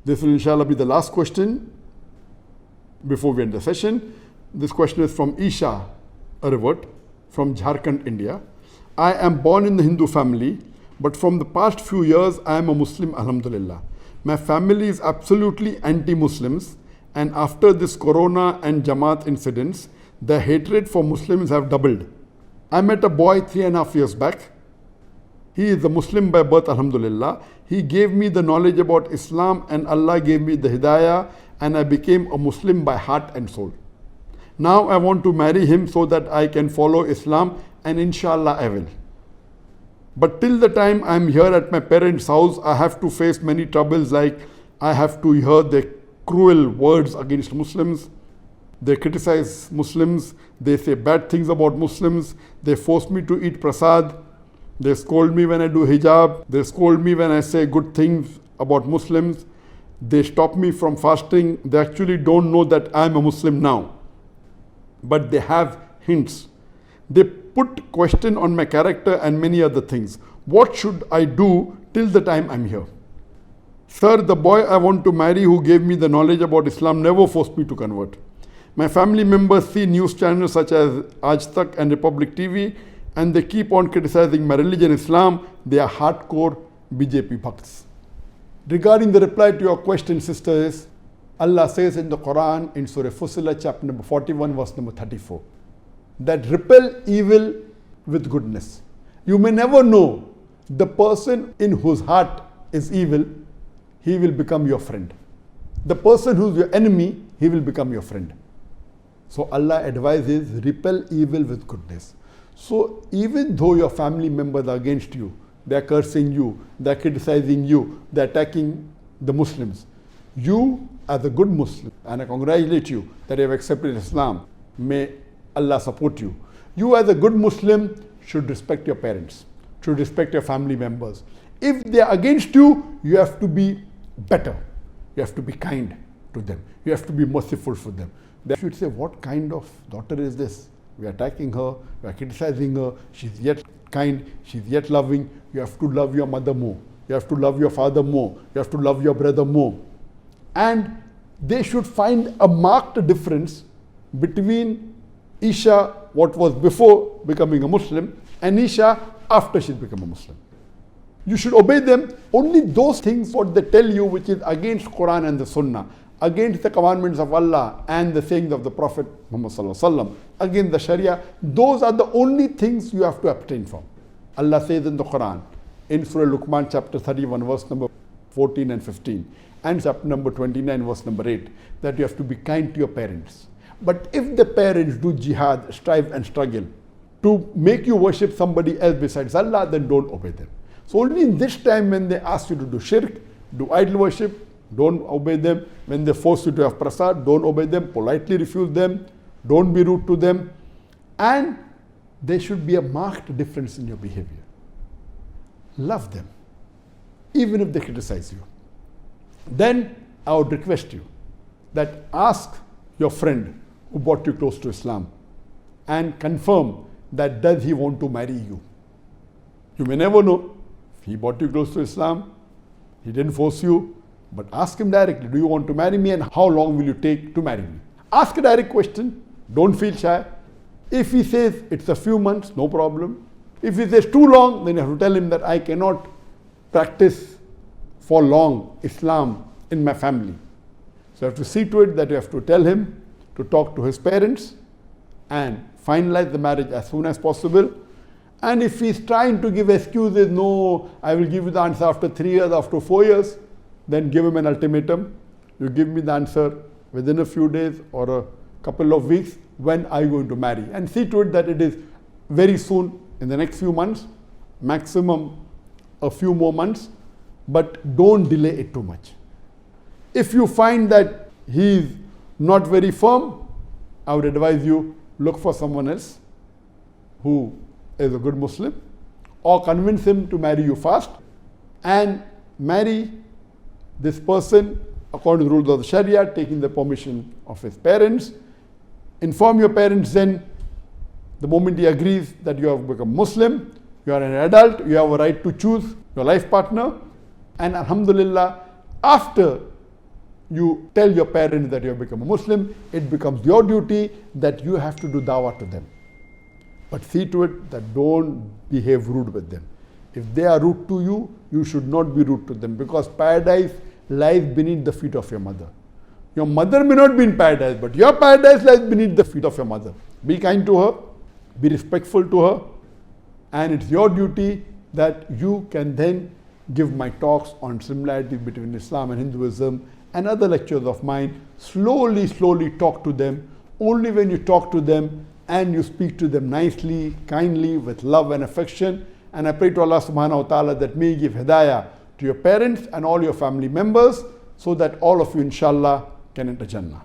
This will inshallah be the last question before we end the session. This question is from Isha Arvat from Jharkhand, India. I am born in the Hindu family, but from the past few years I am a Muslim, alhamdulillah. My family is absolutely anti-Muslims, and after this Corona and Jamaat incidents, the hatred for Muslims have doubled. I met a boy 3.5 years back. He is a Muslim by birth, alhamdulillah. He gave me the knowledge about Islam and Allah gave me the hidayah, and I became a Muslim by heart and soul. Now I want to marry him so that I can follow Islam, and inshallah I will. But till the time I am here at my parents' house, I have to face many troubles, like I have to hear their cruel words against Muslims. They criticize Muslims, they say bad things about Muslims, they force me to eat prasad, they scold me when I do hijab, they scold me when I say good things about Muslims, they stop me from fasting. They actually don't know that I am a Muslim now, but they have hints. They put question on my character and many other things. What should I do till the time I'm here? Sir, the boy I want to marry who gave me the knowledge about Islam never forced me to convert. My family members see news channels such as Aaj Tak and Republic TV, and they keep on criticizing my religion, Islam. They are hardcore BJP bhakts. Regarding the reply to your question, sisters, Allah says in the Quran in Surah Fussilat, chapter number 41, verse number 34, that repel evil with goodness. You may never know the person in whose heart is evil, he will become your friend. The person who's your enemy, he will become your friend. So Allah advises, repel evil with goodness. So even though your family members are against you, they are cursing you, they are criticizing you, they are attacking the Muslims, you as a good Muslim, and I congratulate you that you have accepted Islam, may Allah support you. You as a good Muslim should respect your parents, should respect your family members. If they are against you, you have to be better. You have to be kind to them. You have to be merciful for them. They should say, what kind of daughter is this? We are attacking her, we are criticizing her, she's yet kind, she's yet loving. You have to love your mother more. You have to love your father more. You have to love your brother more. And they should find a marked difference between Isha, what was before becoming a Muslim, and Isha after she's become a Muslim. You should obey them. Only those things what they tell you which is against Quran and the Sunnah, against the commandments of Allah and the sayings of the Prophet Muhammad sallallahu alaihi wasallam, against the Sharia, those are the only things you have to abstain from. Allah says in the Quran, in Surah Luqman chapter 31 verse number 14 and 15, and chapter number 29 verse number 8, that you have to be kind to your parents. But if the parents do jihad, strive and struggle to make you worship somebody else besides Allah, then don't obey them. So only in this time when they ask you to do shirk, do idol worship, don't obey them. When they force you to have prasad, don't obey them, politely refuse them, don't be rude to them. And there should be a marked difference in your behavior. Love them, even if they criticize you. Then I would request you that ask your friend who brought you close to Islam and confirm that does he want to marry you. You may never know. If he brought you close to Islam, he didn't force you, but ask him directly, do you want to marry me and how long will you take to marry me? Ask a direct question, don't feel shy. If he says it's a few months, no problem. If he says too long, then you have to tell him that I cannot practice for long Islam in my family. So you have to see to it that you have to tell him to talk to his parents and finalize the marriage as soon as possible. And if he's trying to give excuses, no, I will give you the answer after 3 years, after 4 years, then give him an ultimatum. You give me the answer within a few days or a couple of weeks, when are you going to marry? And see to it that it is very soon, in the next few months, maximum a few more months, but don't delay it too much. If you find that he is not very firm, I would advise you look for someone else who is a good Muslim, or convince him to marry you fast and marry this person according to the rules of the Sharia, taking the permission of his parents. Inform your parents then, the moment he agrees that you have become Muslim, you are an adult, you have a right to choose your life partner, and alhamdulillah, after you tell your parents that you have become a Muslim, it becomes your duty that you have to do dawah to them. But see to it that don't behave rude with them. If they are rude to you, you should not be rude to them, because paradise lies beneath the feet of your mother. Your mother may not be in paradise, but your paradise lies beneath the feet of your mother. Be kind to her, be respectful to her, and it's your duty that you can then give my talks on similarities between Islam and Hinduism and other lectures of mine. Slowly talk to them. Only when you talk to them and you speak to them nicely, kindly, with love and affection. And I pray to Allah subhanahu wa ta'ala that may He give hidayah to your parents and all your family members, so that all of you inshallah can enter Jannah.